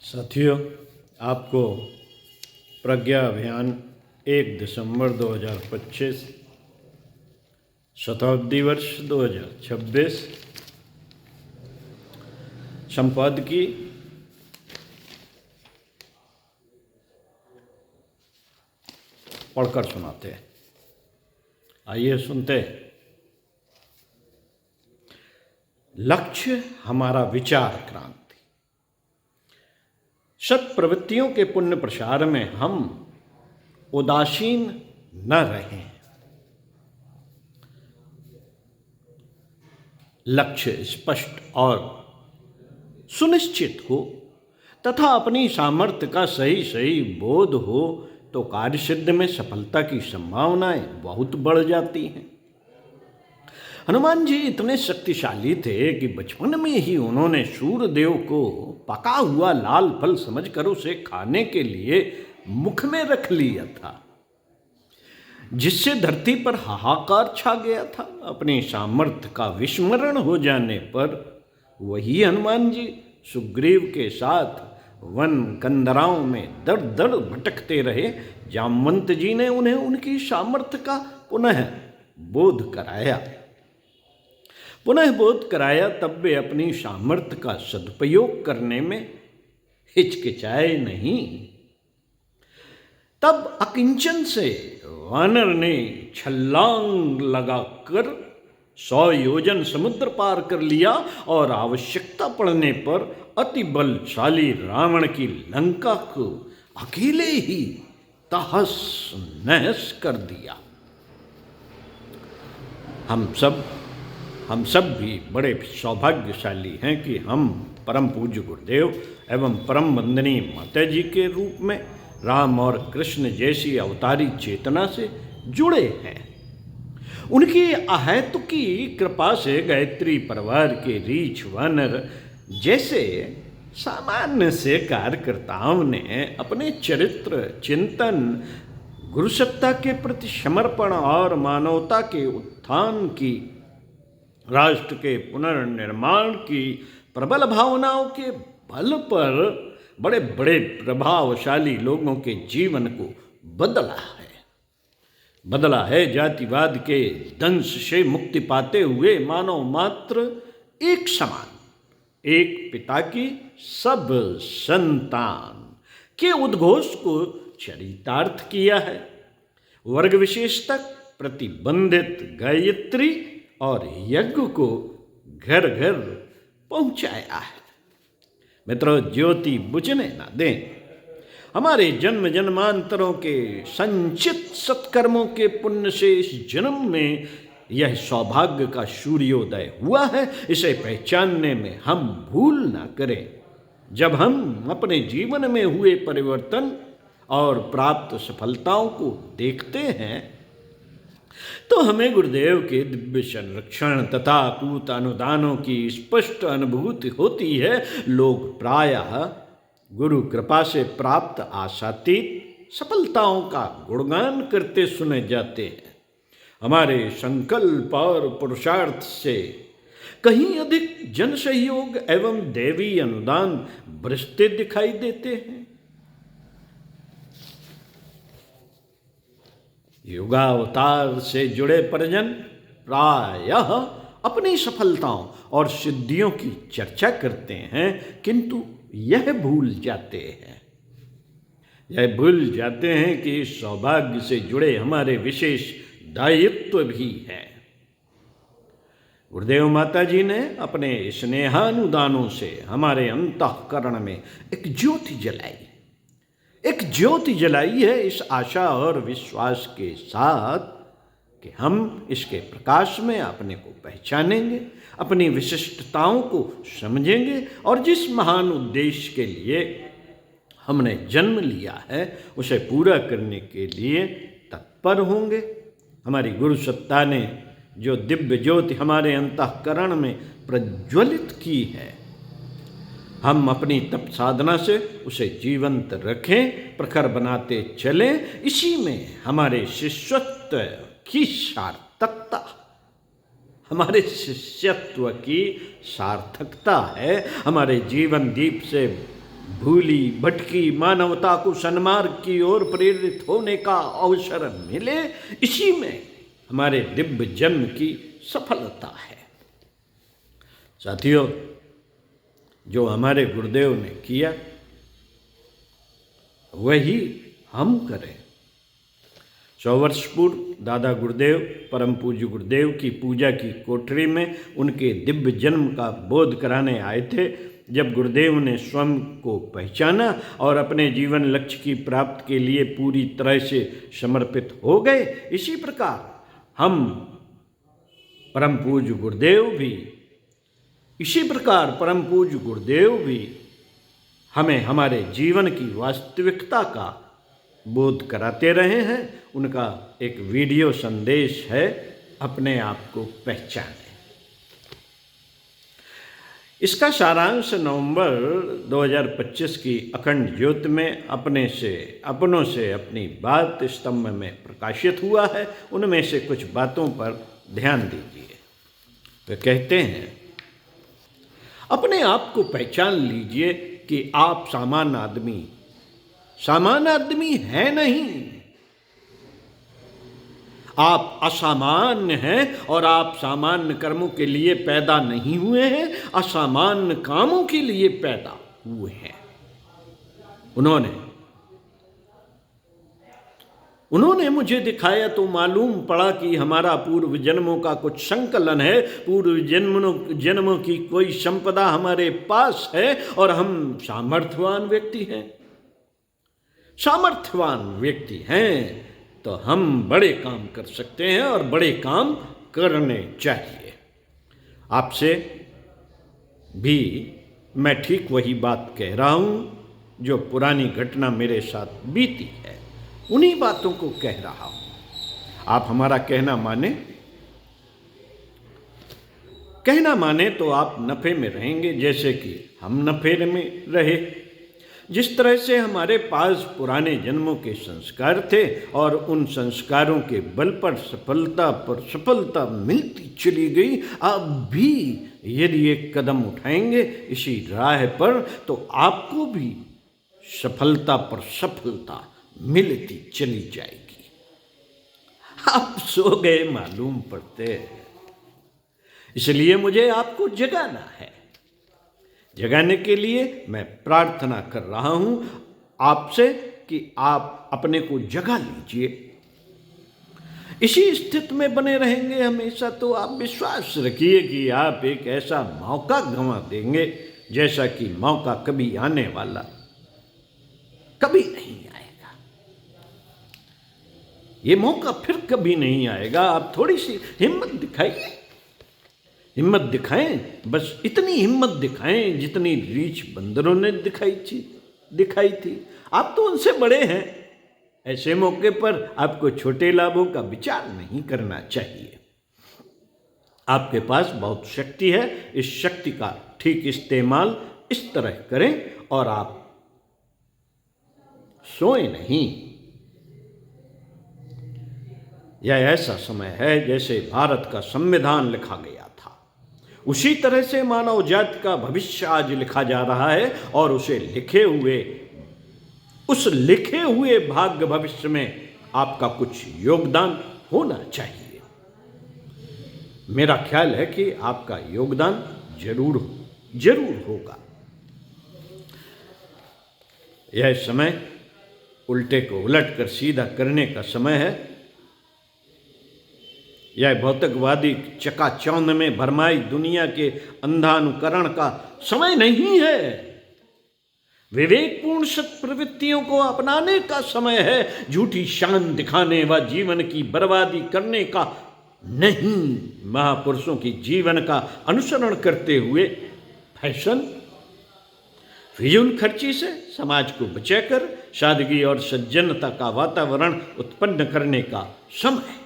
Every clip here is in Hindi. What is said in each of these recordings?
साथियों, आपको प्रज्ञा अभियान 1 दिसंबर 2025 शताब्दी वर्ष 2026 संपादकी पढ़कर सुनाते हैं। आइए सुनते हैं। लक्ष्य हमारा विचार क्रांति। सत प्रवृत्तियों के पुण्य प्रसार में हम उदासीन न रहें। लक्ष्य स्पष्ट और सुनिश्चित हो तथा अपनी सामर्थ्य का सही सही बोध हो तो कार्य सिद्ध में सफलता की संभावनाएं बहुत बढ़ जाती हैं। हनुमान जी इतने शक्तिशाली थे कि बचपन में ही उन्होंने सूर्यदेव को पका हुआ लाल फल समझकर उसे खाने के लिए मुख में रख लिया था, जिससे धरती पर हाहाकार छा गया था। अपने सामर्थ्य का विस्मरण हो जाने पर वही हनुमान जी सुग्रीव के साथ वन कंदराओं में दर दर भटकते रहे। जामवंत जी ने उन्हें उनकी सामर्थ्य का पुनः बोध कराया। तब वे अपनी सामर्थ्य का सदुपयोग करने में हिचकिचाए नहीं। तब अकिंचन से वानर ने छलांग लगाकर 100 योजन समुद्र पार कर लिया और आवश्यकता पड़ने पर अति बलशाली रावण की लंका को अकेले ही तहस नहस कर दिया। हम सब भी बड़े सौभाग्यशाली हैं कि हम परम पूज्य गुरुदेव एवं परम वंदनीय माता जी के रूप में राम और कृष्ण जैसी अवतारी चेतना से जुड़े हैं। उनकी अहेतुकी कृपा से गायत्री परिवार के रीछ वानर जैसे सामान्य से कार्यकर्ताओं ने अपने चरित्र चिंतन, गुरुसत्ता के प्रति समर्पण और मानवता के उत्थान की, राष्ट्र के पुनर्निर्माण की प्रबल भावनाओं के बल पर बड़े बड़े प्रभावशाली लोगों के जीवन को बदला है। जातिवाद के दंश से मुक्ति पाते हुए मानव मात्र एक समान, एक पिता की सब संतान के उद्घोष को चरितार्थ किया है। वर्ग विशेष तक प्रतिबंधित गायत्री और यज्ञ को घर घर पहुंचाया है। मित्रों, ज्योति बुझने ना दें। हमारे जन्म जन्मांतरों के संचित सत्कर्मों के पुण्य से इस जन्म में यह सौभाग्य का सूर्योदय हुआ है। इसे पहचानने में हम भूल ना करें। जब हम अपने जीवन में हुए परिवर्तन और प्राप्त सफलताओं को देखते हैं तो हमें गुरुदेव के दिव्य संरक्षण तथा अकूत अनुदानों की स्पष्ट अनुभूति होती है। लोग प्रायः गुरु कृपा से प्राप्त आशातीत सफलताओं का गुणगान करते सुने जाते हैं। हमारे संकल्प और पुरुषार्थ से कहीं अधिक जन सहयोग एवं दैवी अनुदान बरसते दिखाई देते हैं। युगावतार से जुड़े परिजन प्रायः अपनी सफलताओं और सिद्धियों की चर्चा करते हैं, किंतु यह भूल जाते हैं कि इस सौभाग्य से जुड़े हमारे विशेष दायित्व भी हैं। गुरुदेव माता जी ने अपने स्नेहानुदानों से हमारे अंतःकरण में एक ज्योति जलाई है, इस आशा और विश्वास के साथ कि हम इसके प्रकाश में अपने को पहचानेंगे, अपनी विशिष्टताओं को समझेंगे और जिस महान उद्देश्य के लिए हमने जन्म लिया है उसे पूरा करने के लिए तत्पर होंगे। हमारी गुरु सत्ता ने जो दिव्य ज्योति हमारे अंतःकरण में प्रज्वलित की है, हम अपनी तप साधना से उसे जीवंत रखें, प्रखर बनाते चलें। इसी में हमारे शिष्यत्व की सार्थकता है। हमारे जीवन दीप से भूली भटकी मानवता को सन्मार्ग की ओर प्रेरित होने का अवसर मिले, इसी में हमारे दिव्य जन्म की सफलता है। साथियों, जो हमारे गुरुदेव ने किया वही हम करें। 100 वर्ष पूर्व दादा गुरुदेव परम पूज्य गुरुदेव की पूजा की कोठरी में उनके दिव्य जन्म का बोध कराने आए थे। जब गुरुदेव ने स्वयं को पहचाना और अपने जीवन लक्ष्य की प्राप्ति के लिए पूरी तरह से समर्पित हो गए, इसी प्रकार हम परम पूज्य गुरुदेव भी हमें हमारे जीवन की वास्तविकता का बोध कराते रहे हैं। उनका एक वीडियो संदेश है, अपने आप को पहचानें। इसका सारांश नवंबर 2025 की अखंड ज्योति में अपनों से अपनी बात स्तंभ में प्रकाशित हुआ है। उनमें से कुछ बातों पर ध्यान दीजिए। वे कहते हैं, अपने आप को पहचान लीजिए कि आप सामान्य आदमी है नहीं। आप असामान्य हैं और आप सामान्य कर्मों के लिए पैदा नहीं हुए हैं, असामान्य कामों के लिए पैदा हुए हैं। उन्होंने मुझे दिखाया तो मालूम पड़ा कि हमारा पूर्व जन्मों का कुछ संकलन है, पूर्व जन्मों की कोई संपदा हमारे पास है और हम सामर्थ्यवान व्यक्ति हैं तो हम बड़े काम कर सकते हैं और बड़े काम करने चाहिए। आपसे भी मैं ठीक वही बात कह रहा हूं जो पुरानी घटना मेरे साथ बीती है, उन्हीं बातों को कह रहा हूं। आप हमारा कहना माने तो आप नफे में रहेंगे, जैसे कि हम नफे में रहे। जिस तरह से हमारे पास पुराने जन्मों के संस्कार थे और उन संस्कारों के बल पर सफलता मिलती चली गई, आप भी यदि एक कदम उठाएंगे इसी राह पर तो आपको भी सफलता पर सफलता मिलती चली जाएगी। आप सो गए मालूम पड़ते हैं, इसलिए मुझे आपको जगाना है। जगाने के लिए मैं प्रार्थना कर रहा हूं आपसे कि आप अपने को जगा लीजिए। इसी स्थिति में बने रहेंगे हमेशा तो आप विश्वास रखिए कि आप एक ऐसा मौका गंवा देंगे जैसा कि मौका कभी आने वाला कभी नहीं आएगा। ये मौका फिर कभी नहीं आएगा। आप थोड़ी सी हिम्मत दिखाएं, बस इतनी हिम्मत दिखाएं जितनी रीछ बंदरों ने दिखाई थी। आप तो उनसे बड़े हैं। ऐसे मौके पर आपको छोटे लाभों का विचार नहीं करना चाहिए। आपके पास बहुत शक्ति है, इस शक्ति का ठीक इस्तेमाल इस तरह करें और आप सोए नहीं। यह ऐसा समय है जैसे भारत का संविधान लिखा गया था, उसी तरह से मानव जाति का भविष्य आज लिखा जा रहा है और उस लिखे हुए भाग्य भविष्य में आपका कुछ योगदान होना चाहिए। मेरा ख्याल है कि आपका योगदान जरूर होगा। यह समय उल्टे को उलट कर सीधा करने का समय है। यह भौतिकवादी चकाचौंध में भरमाई दुनिया के अंधानुकरण का समय नहीं है। विवेकपूर्ण सत प्रवृत्तियों को अपनाने का समय है। झूठी शान दिखाने व जीवन की बर्बादी करने का नहीं। महापुरुषों की जीवन का अनुसरण करते हुए फैशन फिजूल खर्ची से समाज को बचाकर सादगी और सज्जनता का वातावरण उत्पन्न करने का समय है।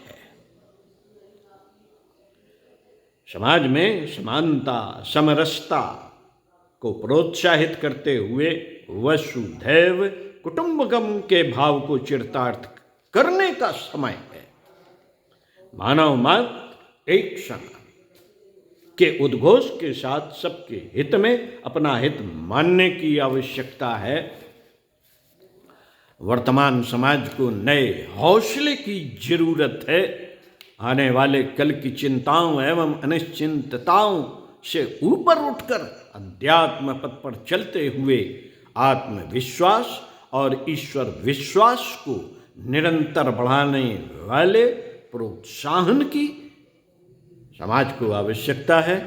समाज में समानता समरसता को प्रोत्साहित करते हुए वसुधैव कुटुंबकम के भाव को चरितार्थ करने का समय है। मानव मात्र एक समान, के उद्घोष के साथ सबके हित में अपना हित मानने की आवश्यकता है। वर्तमान समाज को नए हौसले की जरूरत है। आने वाले कल की चिंताओं एवं अनिश्चितताओं से ऊपर उठकर अध्यात्म पथ पर चलते हुए आत्मविश्वास और ईश्वर विश्वास को निरंतर बढ़ाने वाले प्रोत्साहन की समाज को आवश्यकता है,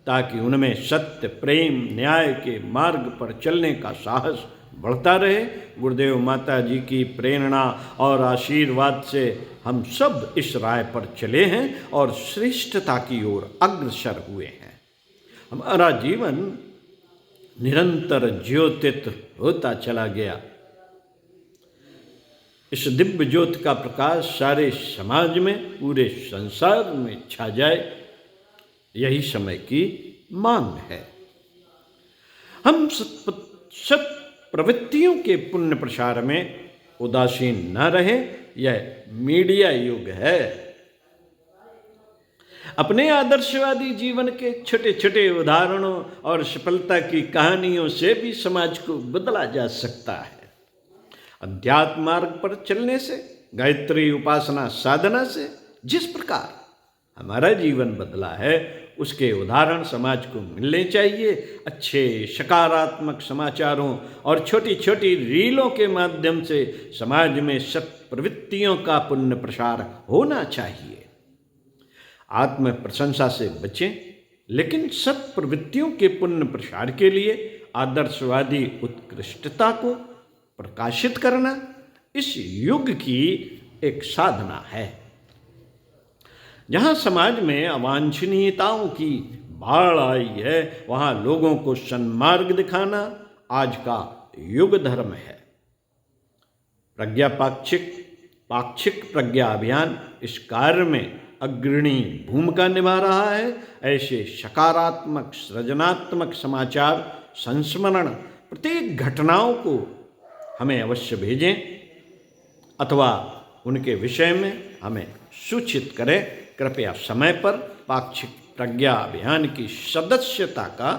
ताकि उनमें सत्य, प्रेम, न्याय के मार्ग पर चलने का साहस बढ़ता रहे। गुरुदेव माता जी की प्रेरणा और आशीर्वाद से हम सब इस राह पर चले हैं और श्रेष्ठता की ओर अग्रसर हुए हैं। हमारा जीवन निरंतर ज्योतित होता चला गया। इस दिव्य ज्योति का प्रकाश सारे समाज में, पूरे संसार में छा जाए, यही समय की मांग है। हम सत प्रवृत्तियों के पुण्य प्रसार में उदासीन न रहे। यह मीडिया युग है। अपने आदर्शवादी जीवन के छोटे छोटे उदाहरणों और सफलता की कहानियों से भी समाज को बदला जा सकता है। अध्यात्म मार्ग पर चलने से, गायत्री उपासना साधना से जिस प्रकार हमारा जीवन बदला है, उसके उदाहरण समाज को मिलने चाहिए। अच्छे सकारात्मक समाचारों और छोटी छोटी रीलों के माध्यम से समाज में सत प्रवृत्तियों का पुण्य प्रसार होना चाहिए। आत्म प्रशंसा से बचें, लेकिन सत प्रवृत्तियों के पुण्य प्रसार के लिए आदर्शवादी उत्कृष्टता को प्रकाशित करना इस युग की एक साधना है। जहाँ समाज में अवांछनीयताओं की बाढ़ आई है, वहाँ लोगों को सन्मार्ग दिखाना आज का युग धर्म है। प्रज्ञा पाक्षिक प्रज्ञा अभियान इस कार्य में अग्रणी भूमिका निभा रहा है। ऐसे सकारात्मक सृजनात्मक समाचार संस्मरण प्रत्येक घटनाओं को हमें अवश्य भेजें अथवा उनके विषय में हमें सूचित करें। कृपया समय पर पाक्षिक प्रज्ञा अभियान की सदस्यता का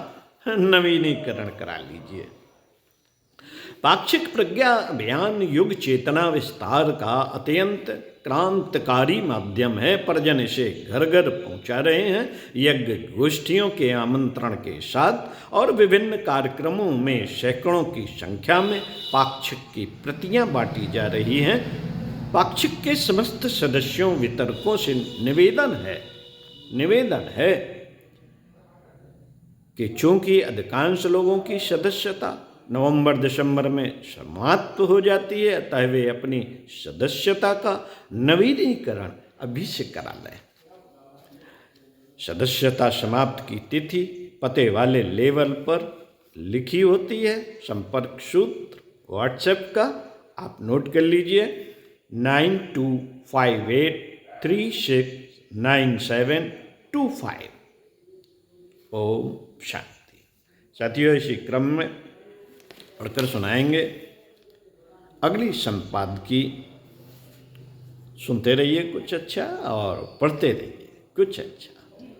नवीनीकरण करा लीजिए। पाक्षिक प्रज्ञा अभियान युग चेतना विस्तार का अत्यंत क्रांतिकारी माध्यम है। परिजन इसे घर घर पहुंचा रहे हैं। यज्ञ गोष्ठियों के आमंत्रण के साथ और विभिन्न कार्यक्रमों में सैकड़ों की संख्या में पाक्षिक की प्रतियां बांटी जा रही हैं। पाक्षिक के समस्त सदस्यों वितरकों से निवेदन है कि चूंकि अधिकांश लोगों की सदस्यता नवंबर दिसंबर में समाप्त हो जाती है, अतः वे अपनी सदस्यता का नवीनीकरण अभी से करा लें। सदस्यता समाप्ति की तिथि पते वाले लेवल पर लिखी होती है। संपर्क सूत्र व्हाट्सएप का आप नोट कर लीजिए 9258369725। ओम शांति। साथियों, इसी क्रम में पढ़कर सुनाएंगे अगली संपादकी। सुनते रहिए कुछ अच्छा और पढ़ते रहिए कुछ अच्छा।